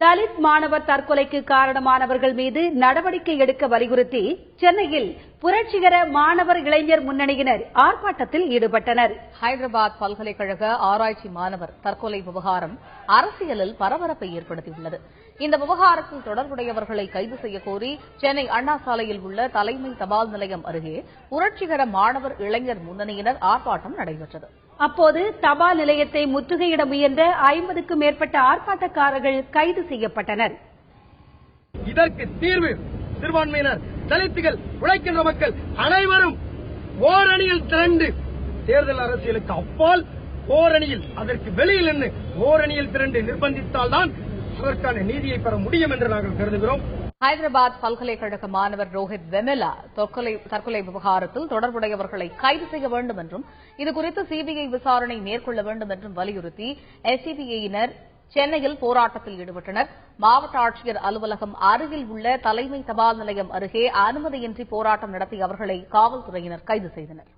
தலித் மாணவர் தற்கொலைக்கு காரணமானவர்கள் மீது நடவடிக்கை எடுக்க வலியுறுத்தி சென்னையில் புரட்சிகர மாணவர் இளைஞர் முன்னணியினர் ஆர்ப்பாட்டத்தில் ஈடுபட்டனர். ஹைதராபாத் பல்கலைக்கழக ஆராய்ச்சி மாணவர் தற்கொலை விவகாரம் அரசியலில் பரபரப்பை ஏற்படுத்தியுள்ளது. இந்த விவகாரத்தில் தொடர்புடையவர்களை கைது செய்யக்கோரி சென்னை அண்ணா சாலையில் உள்ள தலைமை தபால் நிலையம் அருகே புரட்சிகர மாணவர் இளைஞர் முன்னணியினர் ஆர்ப்பாட்டம் நடைபெற்றது. அப்போது தபால் நிலையத்தை முற்றுகையிட முயன்ற 50க்கும் மேற்பட்ட ஆர்ப்பாட்டக்காரர்கள் கைது செய்யப்பட்டனர். இதற்கு தீர்வு சிறுபான்மையினர், தலித்துகள், உழைக்கின்ற மக்கள் அனைவரும் ஓரணியில் திரண்டு தேர்தல் அரசியலுக்கு அப்பால் ஓரணியில், அதற்கு வெளியில் நின்று ஓரணியில் திரண்டு நிர்பந்தித்தால்தான் அதற்கான நீதியை பெற முடியும் என்று நாங்கள் கருதுகிறோம். ஹைதராபாத் பல்கலைக்கழக மாணவர் ரோஹித் வெமெலா தற்கொலை விவகாரத்தில் தொடர்புடையவர்களை கைது செய்ய வேண்டும் என்றும் இதுகுறித்து சிபிஐ விசாரணை மேற்கொள்ள வேண்டும் என்றும் வலியுறுத்தி எஸ்டிபிஐயினர் சென்னையில் போராட்டத்தில் ஈடுபட்டனர். மாவட்ட ஆட்சியர் அலுவலகம் அருகில் உள்ள தலைமை தபால் நிலையம் அருகே அனுமதியின்றி போராட்டம் நடத்திய அவர்களை காவல்துறையினர் கைது செய்தனர்.